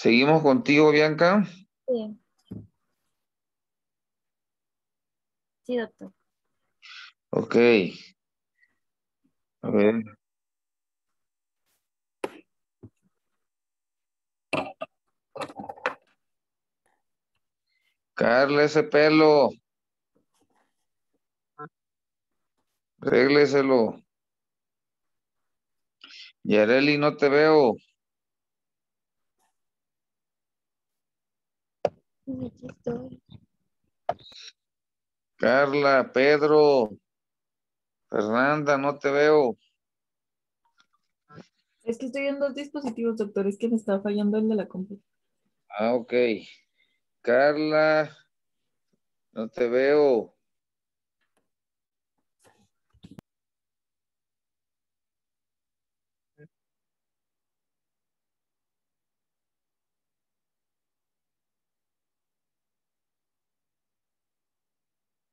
Seguimos contigo, Bianca. Sí, sí, doctor. Ok. A ver. Carla, ese pelo. Régleselo. Yareli, no te veo. Sí, aquí estoy. Carla, Pedro, Fernanda, no te veo. Es que estoy en dos dispositivos, doctor. Es que me está fallando el de la computadora. Ah, ok. Carla, no te veo.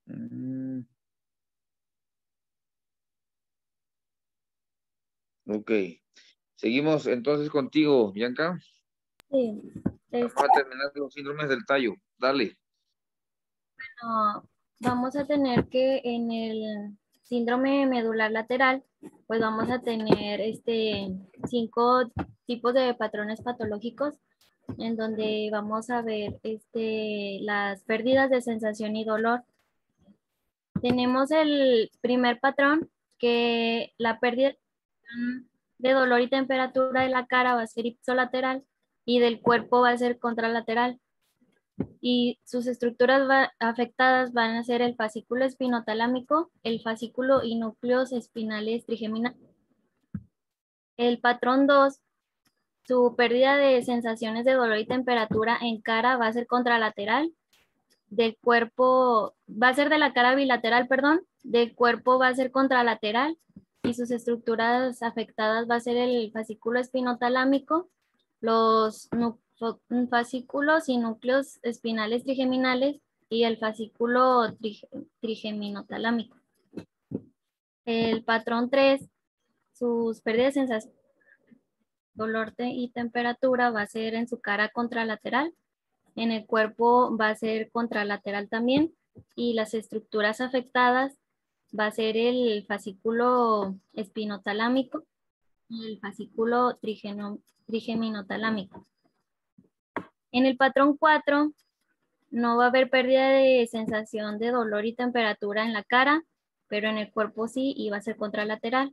Mm, ok. Seguimos entonces contigo, Bianca. Sí, Vamos a terminar los síndromes del tallo. Dale. vamos a tener que en el síndrome medular lateral, pues vamos a tener 5 tipos de patrones patológicos en donde vamos a ver las pérdidas de sensación y dolor. Tenemos el primer patrón, que la pérdida de dolor y temperatura de la cara va a ser ipsolateral y del cuerpo va a ser contralateral. Y sus estructuras afectadas van a ser el fascículo espinotalámico, el fascículo y núcleos espinales trigeminales. El patrón 2, su pérdida de sensaciones de dolor y temperatura en cara va a ser contralateral, del cuerpo, va a ser de la cara bilateral, perdón, del cuerpo va a ser contralateral y sus estructuras afectadas va a ser el fascículo espinotalámico, los fascículos y núcleos espinales trigeminales y el fascículo trigeminotalámico. El patrón 3, sus pérdidas de sensación, dolor y temperatura va a ser en su cara contralateral, en el cuerpo va a ser contralateral también y las estructuras afectadas va a ser el fascículo espinotalámico y el fascículo trigeminotalámico. En el patrón 4 no va a haber pérdida de sensación de dolor y temperatura en la cara, pero en el cuerpo sí y va a ser contralateral.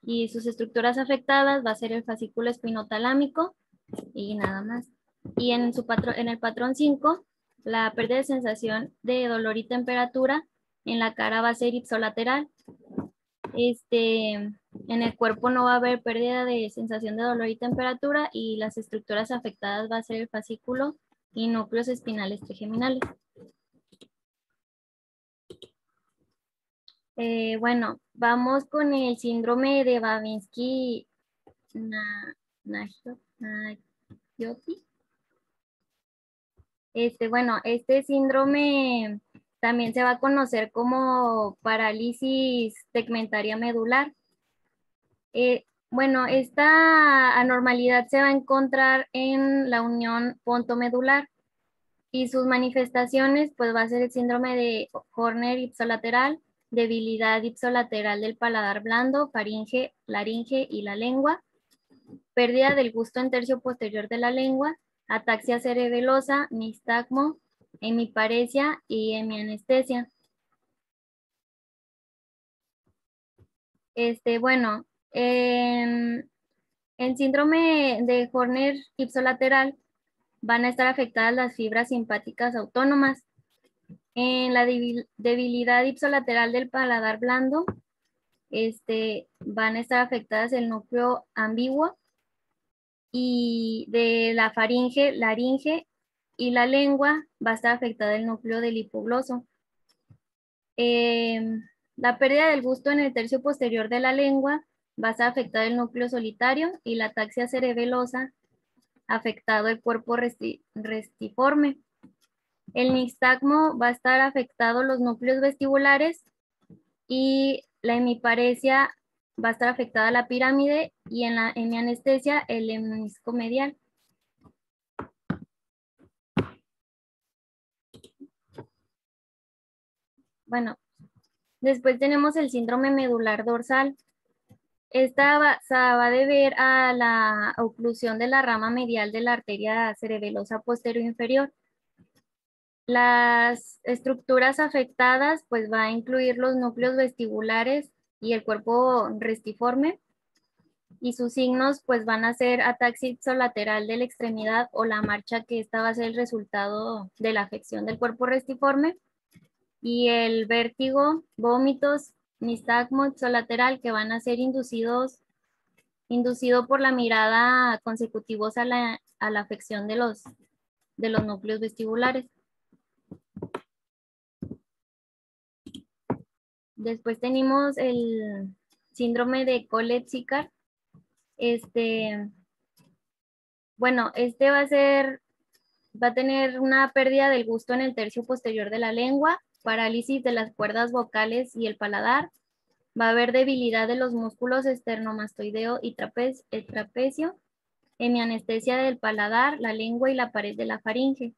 Y sus estructuras afectadas va a ser el fascículo espinotalámico y nada más. Y en el patrón 5, la pérdida de sensación de dolor y temperatura en la cara va a ser ipsolateral. En el cuerpo no va a haber pérdida de sensación de dolor y temperatura y las estructuras afectadas va a ser el fascículo y núcleos espinales trigeminales. Bueno, vamos con el síndrome de Babinski-Nagioti. Bueno, este síndrome también se va a conocer como parálisis tegmentaria medular. Bueno, esta anormalidad se va a encontrar en la unión pontomedular y sus manifestaciones pues va a ser el síndrome de Horner ipsolateral, debilidad ipsolateral del paladar blando, faringe, laringe y la lengua, pérdida del gusto en tercio posterior de la lengua, ataxia cerebelosa, nistagmo, hemiparesia y hemianestesia. Bueno, en síndrome de Horner ipsolateral van a estar afectadas las fibras simpáticas autónomas. En la debilidad ipsolateral del paladar blando, van a estar afectadas el núcleo ambiguo y de la faringe, laringe y la lengua va a estar afectada el núcleo del hipogloso. La pérdida del gusto en el tercio posterior de la lengua va a estar afectado el núcleo solitario y la ataxia cerebelosa afectado el cuerpo restiforme. El nistagmo va a estar afectado los núcleos vestibulares y la hemiparesia va a estar afectada la pirámide y en la hemianestesia el hemisco medial. bueno, después tenemos el síndrome medular dorsal. Esta se va a deber a la oclusión de la rama medial de la arteria cerebelosa posterior inferior. Las estructuras afectadas pues va a incluir los núcleos vestibulares y el cuerpo restiforme, y sus signos pues van a ser ataxia ipsilateral de la extremidad o la marcha, que esta va a ser el resultado de la afección del cuerpo restiforme, y el vértigo, vómitos, nistagmo ipsilateral, que van a ser inducido por la mirada consecutivos a la afección de los núcleos vestibulares. Después tenemos el síndrome de Collett-Sicard. Bueno, va a tener una pérdida del gusto en el tercio posterior de la lengua, parálisis de las cuerdas vocales y el paladar. Va a haber debilidad de los músculos esternomastoideo y trapecio, hemianestesia del paladar, la lengua y la pared de la faringe.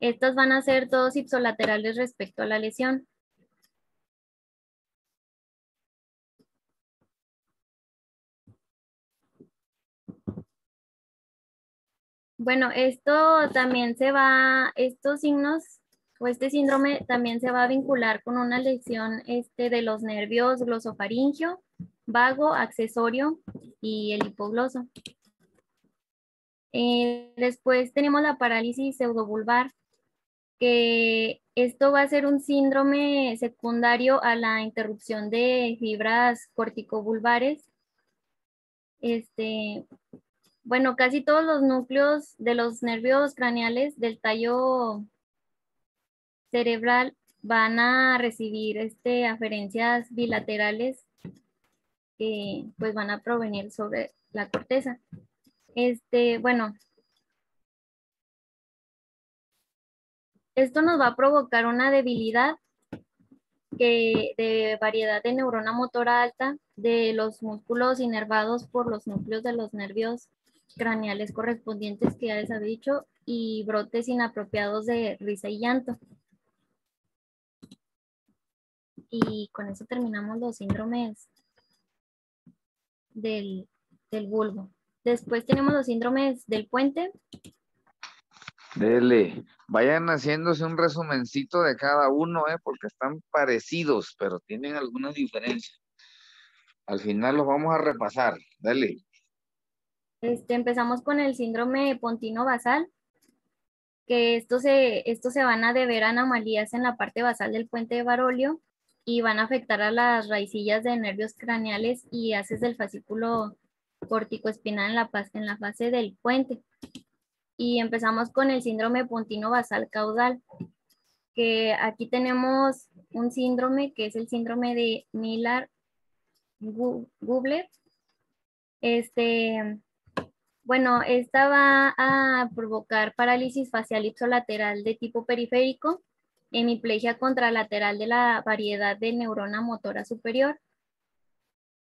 Estos van a ser todos ipsilaterales respecto a la lesión. Bueno, estos signos o este síndrome también se va a vincular con una lesión de los nervios glosofaringio, vago, accesorio y el hipogloso. Después tenemos la parálisis pseudovulvar, que esto va a ser un síndrome secundario a la interrupción de fibras corticovulvares. Bueno, casi todos los núcleos de los nervios craneales del tallo cerebral van a recibir aferencias bilaterales que pues van a provenir sobre la corteza. Bueno, esto nos va a provocar una debilidad de variedad de neurona motora alta de los músculos inervados por los núcleos de los nervios craneales correspondientes, que ya les había dicho, y brotes inapropiados de risa y llanto. Y con eso terminamos los síndromes del bulbo. Después tenemos los síndromes del puente. Dele, vayan haciéndose un resumencito de cada uno, porque están parecidos, pero tienen algunas diferencias. Al final los vamos a repasar. Dale. Empezamos con el síndrome pontino basal, que estos se van a deber a anomalías en la parte basal del puente de Barolio y van a afectar a las raicillas de nervios craneales y haces del fascículo corticoespinal en la fase del puente. Y empezamos con el síndrome pontino basal caudal, que aquí tenemos un síndrome que es el síndrome de Miller-Gubler. Bueno, esta va a provocar parálisis facial ipsilateral de tipo periférico, hemiplegia contralateral de la variedad de neurona motora superior.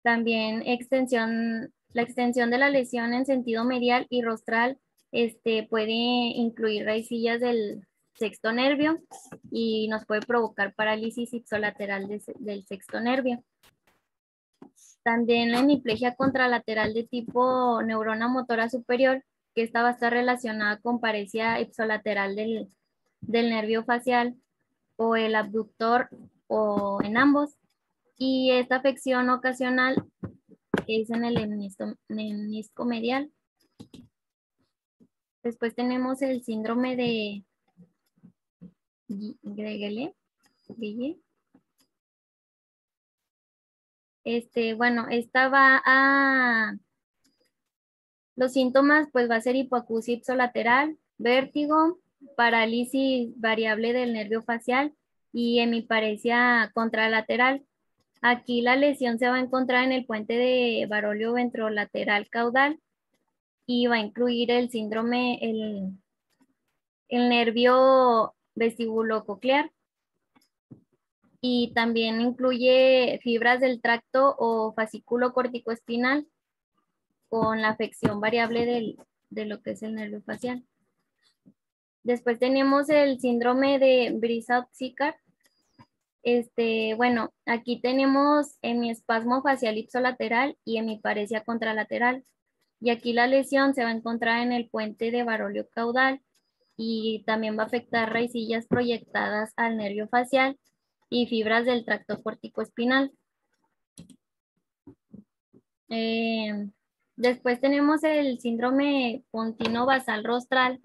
También la extensión de la lesión en sentido medial y rostral puede incluir raicillas del sexto nervio y nos puede provocar parálisis ipsilateral del sexto nervio. También la hemiplegia contralateral de tipo neurona motora superior, que esta va a estar relacionada con paresia ipsilateral del nervio facial o el abductor o en ambos. Y esta afección ocasional es en el menisco medial. Después tenemos el síndrome de Guillain. Bueno, los síntomas pues va a ser hipoacusia ipsilateral, vértigo, parálisis variable del nervio facial y hemiparesia contralateral. Aquí la lesión se va a encontrar en el puente de Barolio ventrolateral caudal y va a incluir el síndrome, el nervio vestibulococlear. Y también incluye fibras del tracto o fascículo corticoespinal con la afección variable de lo que es el nervio facial. Después tenemos el síndrome de Brisaut-Sicard. Bueno, aquí tenemos hemiespasmo facial ipsolateral y hemiparesia contralateral. Y aquí la lesión se va a encontrar en el puente de Barolio caudal y también va a afectar raicillas proyectadas al nervio facial y fibras del tracto corticoespinal. Después tenemos el síndrome pontino basal rostral.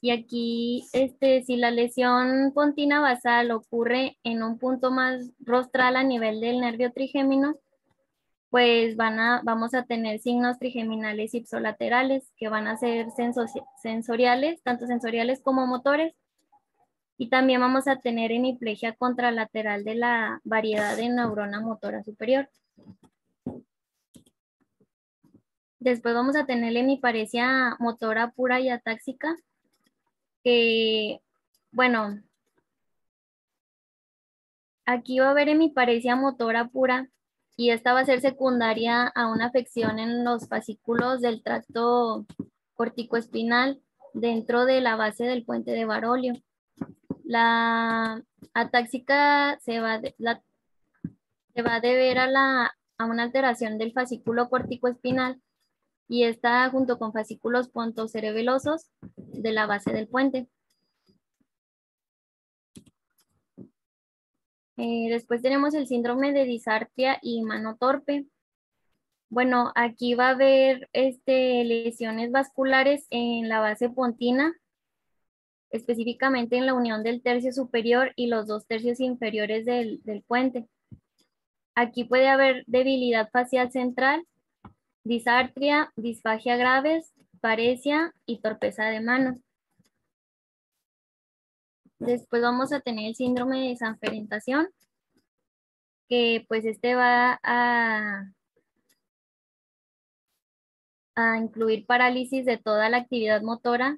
Y aquí, si la lesión pontina basal ocurre en un punto más rostral a nivel del nervio trigémino, pues vamos a tener signos trigeminales ipsolaterales que van a ser sensoriales, tanto sensoriales como motores. Y también vamos a tener hemiplegia contralateral de la variedad de neurona motora superior. Después vamos a tener la hemiparesia motora pura y atáxica, que, bueno, aquí va a haber hemiparesia motora pura y esta va a ser secundaria a una afección en los fascículos del tracto corticoespinal dentro de la base del puente de Barolio. La atáxica se va a deber a una alteración del fascículo corticoespinal y está junto con fascículos pontocerebelosos de la base del puente. Después tenemos el síndrome de disartria y mano torpe. Bueno, aquí va a haber lesiones vasculares en la base pontina, específicamente en la unión del tercio superior y los 2 tercios inferiores del puente. Aquí puede haber debilidad facial central, disartria, disfagia graves, paresia y torpeza de mano. Después vamos a tener el síndrome de sanferentación, que pues va a incluir parálisis de toda la actividad motora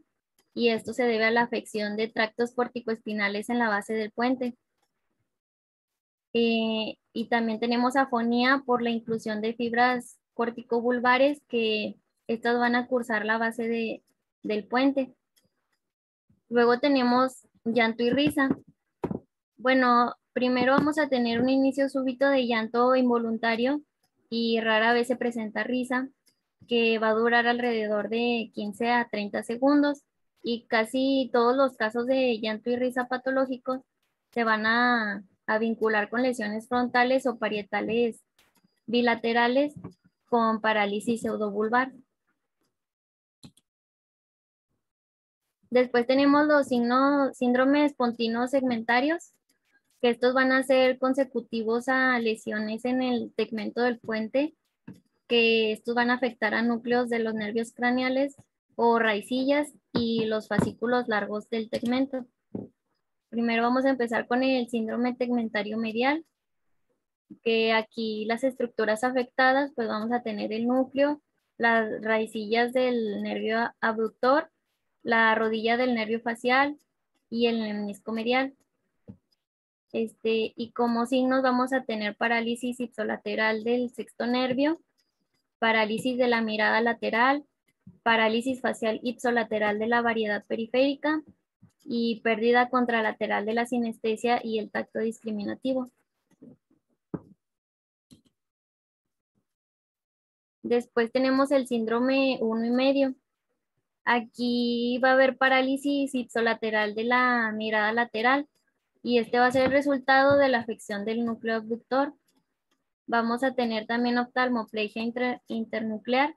y esto se debe a la afección de tractos corticoespinales en la base del puente. Y también tenemos afonía por la inclusión de fibras corticovulvares que estas van a cursar la base del puente. Luego tenemos llanto y risa. Bueno, primero vamos a tener un inicio súbito de llanto involuntario y rara vez se presenta risa, que va a durar alrededor de 15 a 30 segundos y casi todos los casos de llanto y risa patológicos se van a vincular con lesiones frontales o parietales bilaterales con parálisis pseudovulvar. Después tenemos los síndromes pontinos segmentarios, que estos van a ser consecutivos a lesiones en el tegmento del puente, que estos van a afectar a núcleos de los nervios craneales o raicillas y los fascículos largos del tegmento. Primero vamos a empezar con el síndrome tegmentario medial, que aquí las estructuras afectadas, pues vamos a tener el núcleo, las raicillas del nervio abductor, la rodilla del nervio facial y el menisco medial. Y como signos vamos a tener parálisis ipsolateral del sexto nervio, parálisis de la mirada lateral, parálisis facial ipsolateral de la variedad periférica y pérdida contralateral de la sinestesia y el tacto discriminativo. Después tenemos el síndrome 1,5. Aquí va a haber parálisis ipsolateral de la mirada lateral y este va a ser el resultado de la afección del núcleo abductor. Vamos a tener también oftalmoplegia internuclear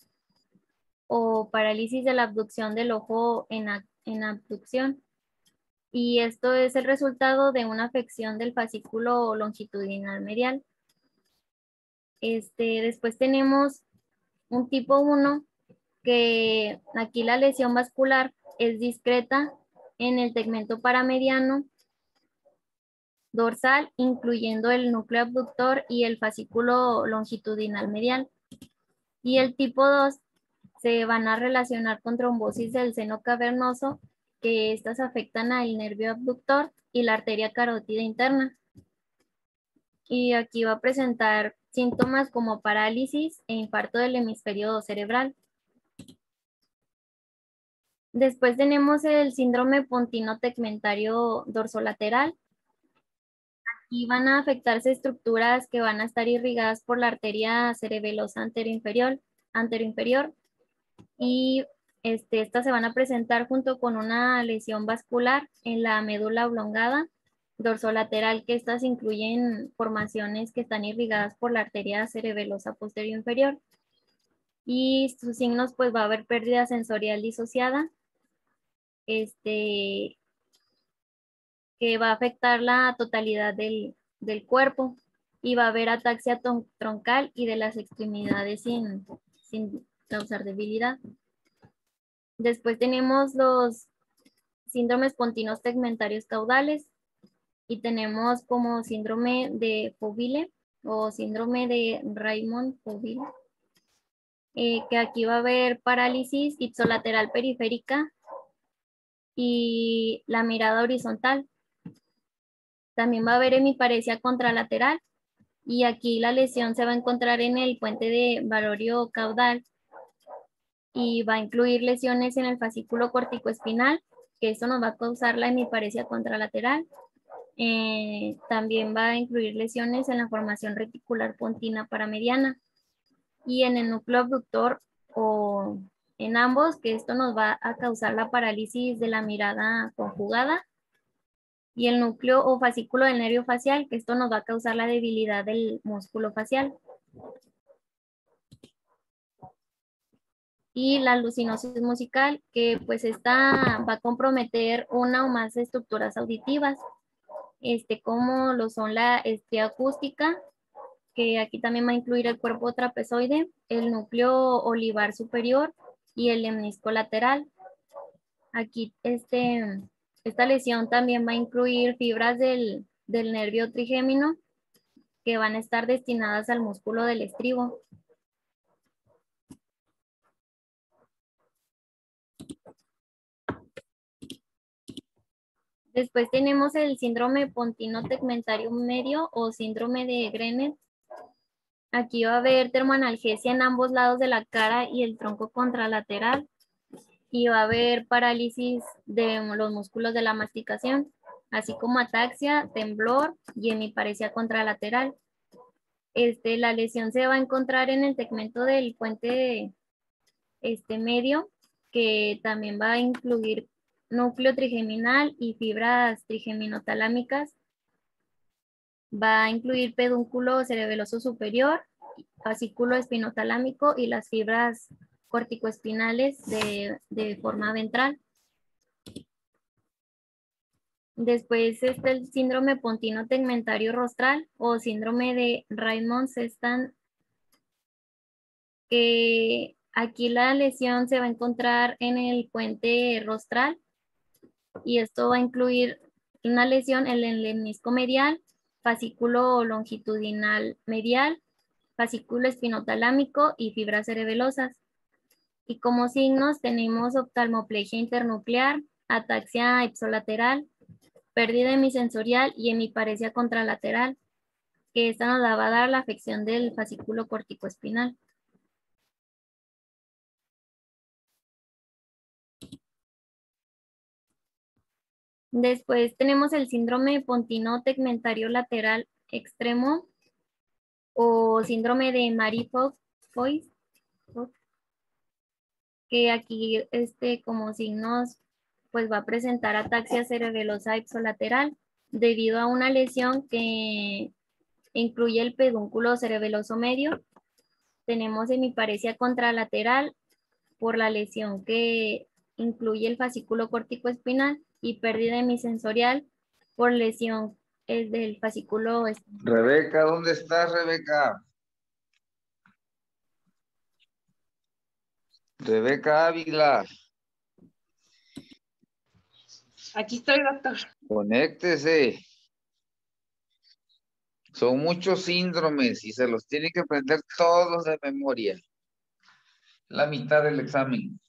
o parálisis de la abducción del ojo en abducción. Y esto es el resultado de una afección del fascículo longitudinal medial. Después tenemos un tipo 1, que aquí la lesión vascular es discreta en el tegmento paramediano dorsal, incluyendo el núcleo abductor y el fascículo longitudinal medial. Y el tipo 2 se van a relacionar con trombosis del seno cavernoso, que estas afectan al nervio abductor y la arteria carótida interna. Y aquí va a presentar síntomas como parálisis e infarto del hemisferio cerebral. Después tenemos el síndrome pontino tegmentario dorsolateral. y van a afectarse estructuras que van a estar irrigadas por la arteria cerebelosa anteroinferior y estas se van a presentar junto con una lesión vascular en la médula oblongada dorsolateral, que estas incluyen formaciones que están irrigadas por la arteria cerebelosa posterior inferior. Y sus signos, pues va a haber pérdida sensorial disociada, que va a afectar la totalidad del cuerpo y va a haber ataxia troncal y de las extremidades sin causar debilidad. Después tenemos los síndromes pontinos tegmentarios caudales y tenemos como síndrome de Foville o síndrome de Raymond-Foville, que aquí va a haber parálisis ipsolateral periférica y la mirada horizontal. También va a haber hemiparesia contralateral y aquí la lesión se va a encontrar en el puente de valorio caudal y va a incluir lesiones en el fascículo corticoespinal, que eso nos va a causar la hemiparesia contralateral. También va a incluir lesiones en la formación reticular pontina paramediana y en el núcleo abductor o en ambos, que esto nos va a causar la parálisis de la mirada conjugada, y el núcleo o fascículo del nervio facial, que esto nos va a causar la debilidad del músculo facial. Y la alucinosis musical, que pues esta va a comprometer una o más estructuras auditivas, como lo son la estría acústica, que aquí también va a incluir el cuerpo trapezoide, el núcleo olivar superior y el lemnisco lateral. Aquí esta lesión también va a incluir fibras del nervio trigémino que van a estar destinadas al músculo del estribo. Después tenemos el síndrome pontino tegmentario medio o síndrome de Grenet. Aquí va a haber termoanalgesia en ambos lados de la cara y el tronco contralateral. Y va a haber parálisis de los músculos de la masticación, así como ataxia, temblor y hemiparesia contralateral. La lesión se va a encontrar en el tegmento del puente medio, que también va a incluir núcleo trigeminal y fibras trigeminotalámicas. Va a incluir pedúnculo cerebeloso superior, fascículo espinotalámico y las fibras corticoespinales de forma ventral. Después está el síndrome pontino tegmentario rostral o síndrome de Raymond-Sestan, que aquí la lesión se va a encontrar en el puente rostral y esto va a incluir una lesión en el lemnisco medial, fascículo longitudinal medial, fascículo espinotalámico y fibras cerebelosas. Y como signos tenemos oftalmoplegia internuclear, ataxia ipsolateral, pérdida hemisensorial y hemiparesia contralateral, que esta nos la va a dar la afección del fascículo corticoespinal. Después tenemos el síndrome pontino tegmentario lateral extremo o síndrome de Marie-Foix, que aquí como signos pues va a presentar ataxia cerebelosa ipsolateral debido a una lesión que incluye el pedúnculo cerebeloso medio. Tenemos hemiparesia contralateral por la lesión que incluye el fascículo corticoespinal y pérdida hemisensorial por lesión del fascículo. Rebeca, ¿dónde estás, Rebeca? Rebeca Ávila, Aquí estoy, doctor. conéctese. Son muchos síndromes y se los tiene que aprender todos de memoria. La mitad del examen.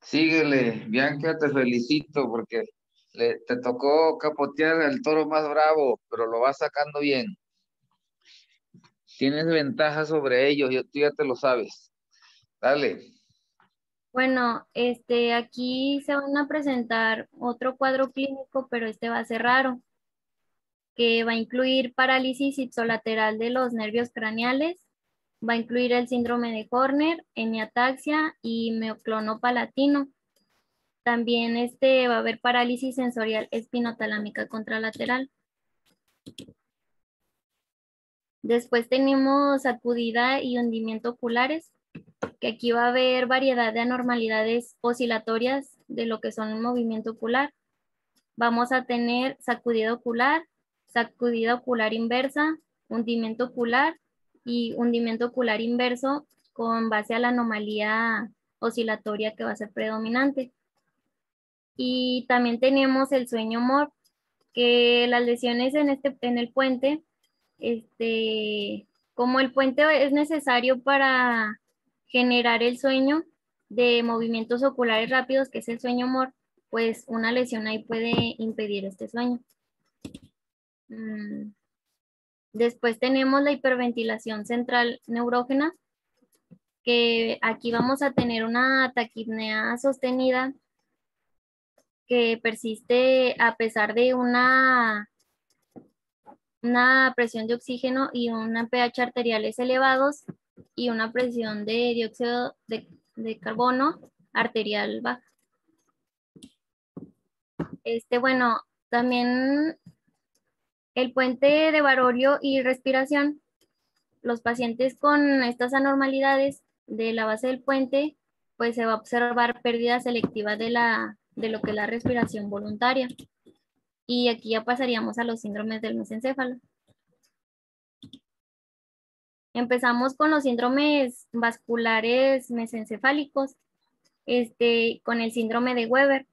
Síguele, Bianca, te felicito porque te tocó capotear al toro más bravo, pero lo vas sacando bien. Tienes ventaja sobre ellos, tú ya te lo sabes. Dale. Bueno, aquí se van a presentar otro cuadro clínico, pero este va a ser raro. que va a incluir parálisis ipsolateral de los nervios craneales, va a incluir el síndrome de Horner, hemiataxia y mioclono palatino. También va a haber parálisis sensorial espinotalámica contralateral. Después tenemos sacudida y hundimiento oculares, que aquí va a haber variedad de anormalidades oscilatorias de lo que son el movimiento ocular. Vamos a tener sacudida ocular inversa, hundimiento ocular y hundimiento ocular inverso con base a la anomalía oscilatoria que va a ser predominante. Y también tenemos el sueño MOR, que las lesiones en el puente, como el puente es necesario para generar el sueño de movimientos oculares rápidos, que es el sueño MOR, pues una lesión ahí puede impedir este sueño. Después tenemos la hiperventilación central neurógena, que aquí vamos a tener una taquipnea sostenida que persiste a pesar de una presión de oxígeno y una pH arteriales elevados y una presión de dióxido de carbono arterial baja. Bueno, también el puente de Barorio y respiración. Los pacientes con estas anormalidades de la base del puente, pues se va a observar pérdida selectiva de lo que es la respiración voluntaria. Y aquí ya pasaríamos a los síndromes del mesencéfalo. Empezamos con los síndromes vasculares mesencefálicos, con el síndrome de Weber.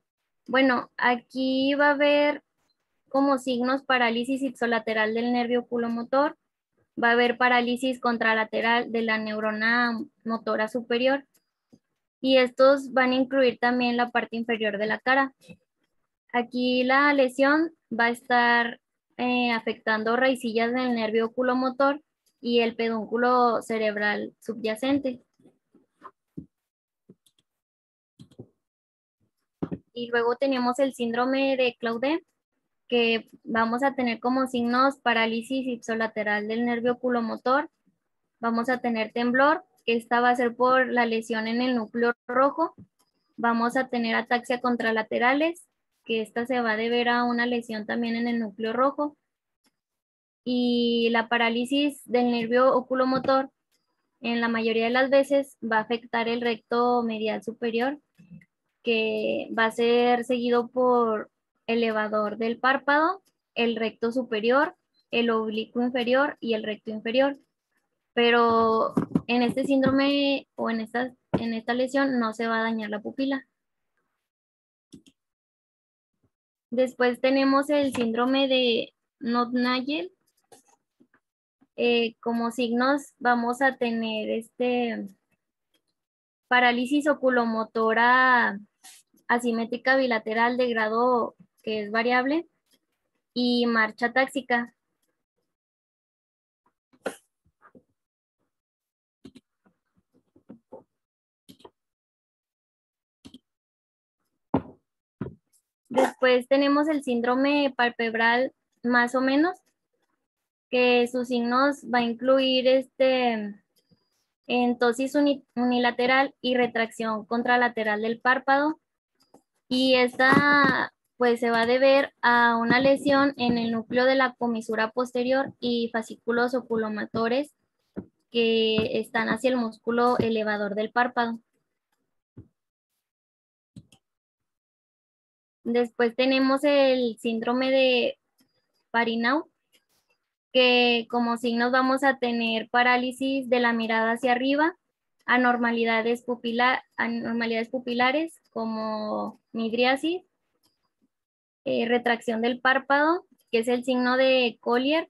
Bueno, aquí va a haber como signos parálisis ipsolateral del nervio oculomotor, va a haber parálisis contralateral de la neurona motora superior y estos van a incluir también la parte inferior de la cara. Aquí la lesión va a estar afectando raicillas del nervio oculomotor y el pedúnculo cerebral subyacente. Y luego tenemos el síndrome de Claude, que vamos a tener como signos parálisis ipsolateral del nervio oculomotor. Vamos a tener temblor, que esta va a ser por la lesión en el núcleo rojo. Vamos a tener ataxia contralaterales, que esta se va a deber a una lesión también en el núcleo rojo. Y la parálisis del nervio oculomotor, en la mayoría de las veces, va a afectar el recto medial superior, que va a ser seguido por elevador del párpado, el recto superior, el oblicuo inferior y el recto inferior. Pero en este síndrome o en esta lesión no se va a dañar la pupila. Después tenemos el síndrome de Nott-Nagel. Como signos vamos a tener parálisis oculomotora asimétrica bilateral de grado que es variable y marcha táxica. Después tenemos el síndrome palpebral más o menos, que sus signos va a incluir entosis unilateral y retracción contralateral del párpado. Y esta pues se va a deber a una lesión en el núcleo de la comisura posterior y fascículos oculomotores que están hacia el músculo elevador del párpado. Después tenemos el síndrome de Parinau, que como signos vamos a tener parálisis de la mirada hacia arriba, anormalidades pupilares como midriasis, retracción del párpado, que es el signo de Collier,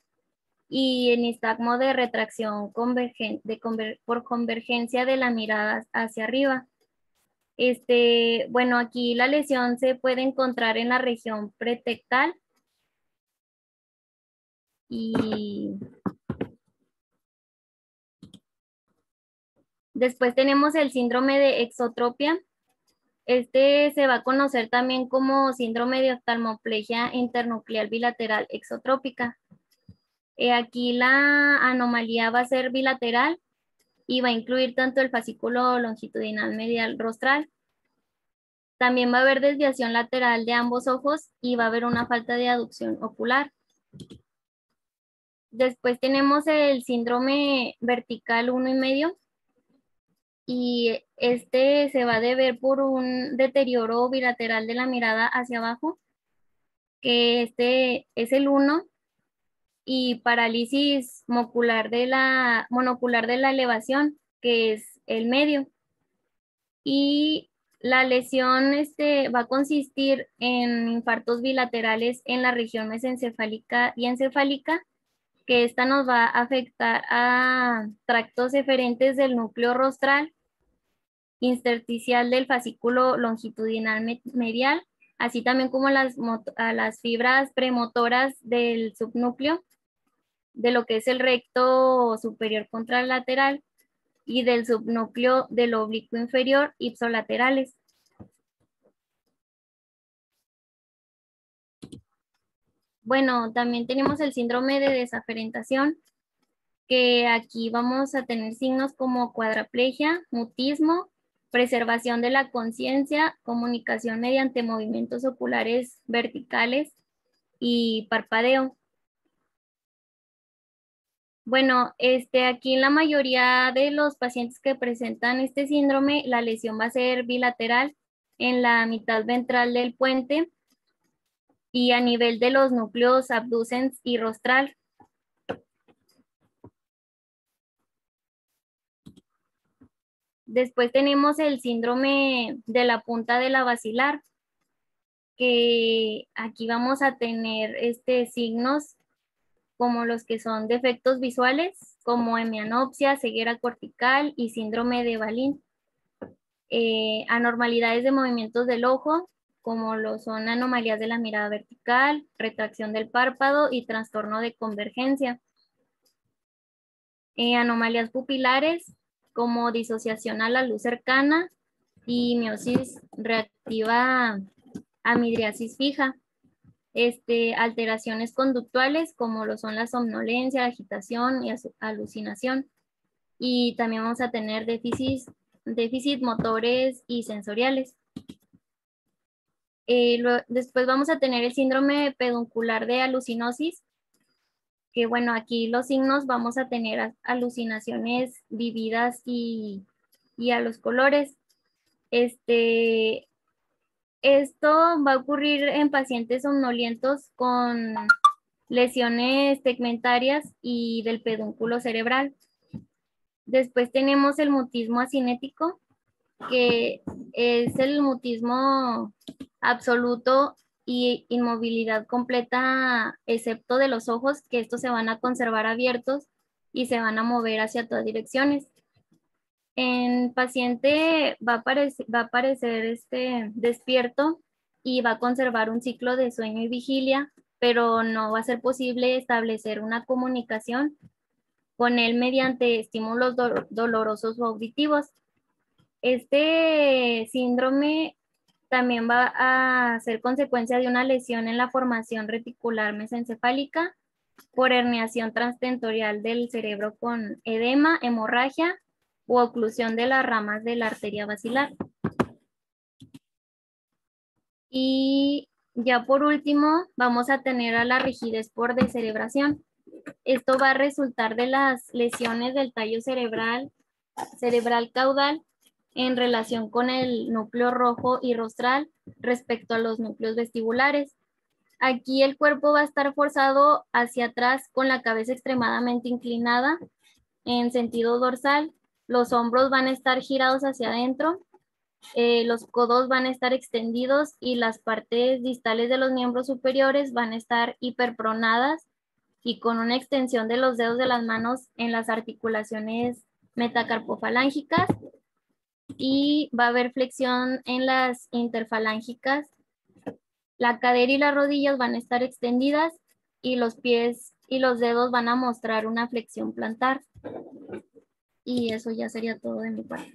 y nistagmo de retracción por convergencia de la mirada hacia arriba. Bueno, aquí la lesión se puede encontrar en la región pretectal y después tenemos el síndrome de exotropia. Se va a conocer también como síndrome de oftalmoplegia internuclear bilateral exotrópica. Aquí la anomalía va a ser bilateral y va a incluir tanto el fascículo longitudinal medial rostral. También va a haber desviación lateral de ambos ojos y va a haber una falta de aducción ocular. Después tenemos el síndrome vertical 1,5 y este se va a deber por un deterioro bilateral de la mirada hacia abajo, que este es el 1, y parálisis monocular de la elevación, que es el medio. Y la lesión va a consistir en infartos bilaterales en la región mesencefálica y encefálica, que esta nos va a afectar a tractos eferentes del núcleo rostral, intersticial del fascículo longitudinal medial, así también como a las fibras premotoras del subnúcleo, de lo que es el recto superior contralateral y del subnúcleo del oblicuo inferior ipsolaterales. Bueno, también tenemos el síndrome de desaferentación, que aquí vamos a tener signos como cuadraplegia, mutismo, preservación de la conciencia, comunicación mediante movimientos oculares verticales y parpadeo. Bueno, aquí en la mayoría de los pacientes que presentan este síndrome, la lesión va a ser bilateral en la mitad ventral del puente y a nivel de los núcleos abducens y rostral. Después tenemos el síndrome de la punta de la basilar, que aquí vamos a tener signos como los que son defectos visuales, como hemianopsia, ceguera cortical y síndrome de Balin. Anormalidades de movimientos del ojo, como lo son anomalías de la mirada vertical, retracción del párpado y trastorno de convergencia. Anomalías pupilares, como disociación a la luz cercana y miosis reactiva a midriasis fija. Alteraciones conductuales, como lo son la somnolencia, agitación y alucinación. Y también vamos a tener déficit motores y sensoriales. Después vamos a tener el síndrome peduncular de alucinosis, que bueno, aquí los signos vamos a tener alucinaciones vividas y a los colores. Esto va a ocurrir en pacientes somnolientos con lesiones tegmentarias y del pedúnculo cerebral. Después tenemos el mutismo acinético, que es el mutismo absoluto y inmovilidad completa, excepto de los ojos, que estos se van a conservar abiertos y se van a mover hacia todas direcciones. En paciente va a aparecer despierto y va a conservar un ciclo de sueño y vigilia, pero no va a ser posible establecer una comunicación con él mediante estímulos dolorosos o auditivos. Este síndrome también va a ser consecuencia de una lesión en la formación reticular mesencefálica por herniación transtentorial del cerebro con edema, hemorragia u oclusión de las ramas de la arteria basilar. Y ya por último, vamos a tener a la rigidez por descerebración. Esto va a resultar de las lesiones del tallo cerebral caudal en relación con el núcleo rojo y rostral respecto a los núcleos vestibulares. Aquí el cuerpo va a estar forzado hacia atrás con la cabeza extremadamente inclinada en sentido dorsal. Los hombros van a estar girados hacia adentro, los codos van a estar extendidos y las partes distales de los miembros superiores van a estar hiperpronadas y con una extensión de los dedos de las manos en las articulaciones metacarpofalángicas, y va a haber flexión en las interfalángicas. La cadera y las rodillas van a estar extendidas y los pies y los dedos van a mostrar una flexión plantar. Y eso ya sería todo de mi parte.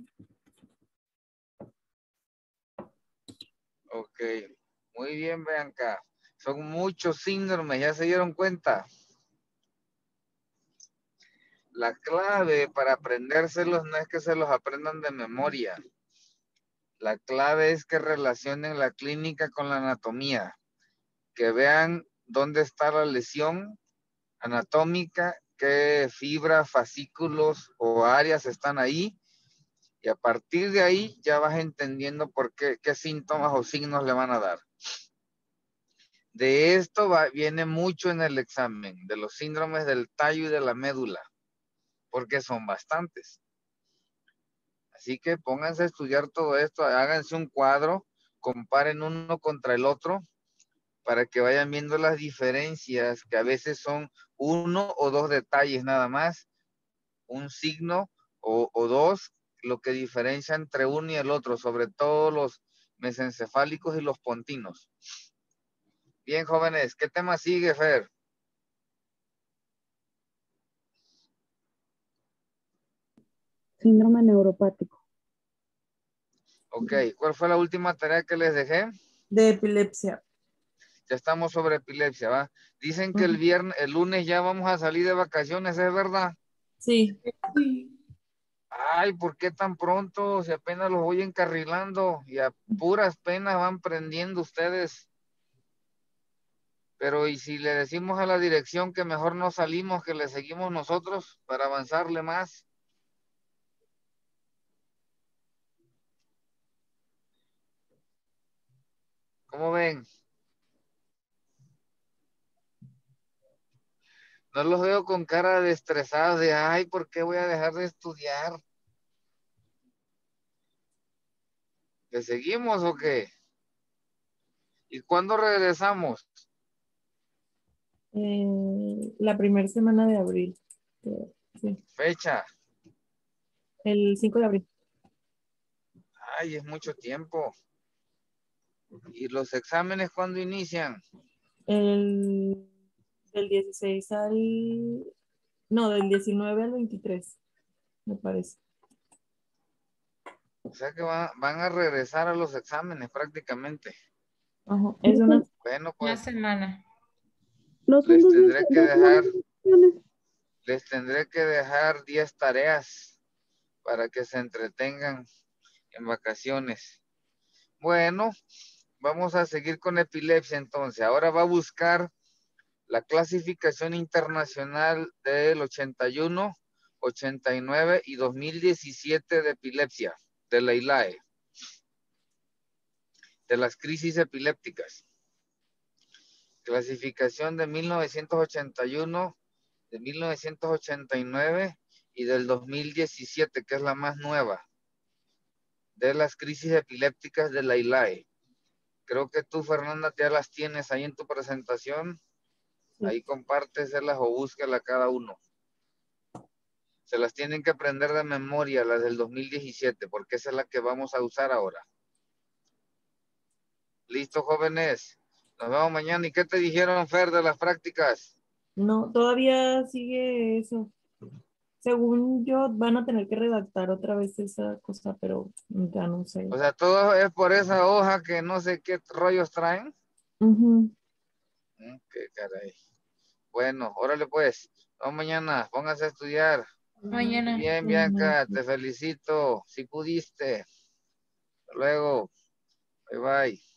Ok, muy bien, Bianca. Son muchos síndromes, ¿ya se dieron cuenta? La clave para aprendérselos no es que se los aprendan de memoria. La clave es que relacionen la clínica con la anatomía, que vean dónde está la lesión anatómica, qué fibras, fascículos o áreas están ahí, y a partir de ahí ya vas entendiendo por qué síntomas o signos le van a dar. De esto viene mucho en el examen, de los síndromes del tallo y de la médula, porque son bastantes. Así que pónganse a estudiar todo esto, háganse un cuadro, comparen uno contra el otro, para que vayan viendo las diferencias, que a veces son 1 o 2 detalles nada más, un signo o 2, lo que diferencia entre uno y el otro, sobre todo los mesencefálicos y los pontinos. Bien, jóvenes, ¿qué tema sigue, Fer? Síndrome neuropático. Ok, ¿cuál fue la última tarea que les dejé? De epilepsia. Ya estamos sobre epilepsia, ¿va? Dicen que el lunes ya vamos a salir de vacaciones, ¿es verdad? Sí. Ay, ¿por qué tan pronto? Si apenas los voy encarrilando y a puras penas van prendiendo ustedes. Pero ¿y si le decimos a la dirección que mejor no salimos, que le seguimos nosotros para avanzarle más? ¿Cómo ven? No los veo con cara de estresados, de ay, ¿por qué voy a dejar de estudiar? ¿Le seguimos o qué? ¿Y cuándo regresamos? La primera semana de abril. Sí. Fecha. El 5 de abril. Ay, es mucho tiempo. ¿Y los exámenes cuándo inician? Del 16 al... No, del 19 al 23, me parece. O sea que van a regresar a los exámenes prácticamente. Ajá. Es una... Bueno, Una pues semana. No son les 2 tendré que dejar, semanas. les tendré que dejar 10 tareas para que se entretengan en vacaciones. Bueno, vamos a seguir con epilepsia entonces. Ahora va a buscar la clasificación internacional del 81, 89 y 2017 de epilepsia, de la ILAE, de las crisis epilépticas. Clasificación de 1981, de 1989 y del 2017, que es la más nueva, de las crisis epilépticas de la ILAE. Creo que tú, Fernanda, ya las tienes ahí en tu presentación. Ahí compárteselas o búsquela cada uno. Se las tienen que aprender de memoria, las del 2017, porque esa es la que vamos a usar ahora. ¿Listo, jóvenes? Nos vemos mañana. ¿Y qué te dijeron, Fer, de las prácticas? No, todavía sigue eso. Según yo, van a tener que redactar otra vez esa cosa, pero ya no sé. O sea, todo es por esa hoja que no sé qué rollos traen. Ujú. Qué caray. Bueno, órale pues. Vamos mañana. Pónganse a estudiar. Mañana. Bien, Bianca, te felicito. Si pudiste. Hasta luego. Bye, bye.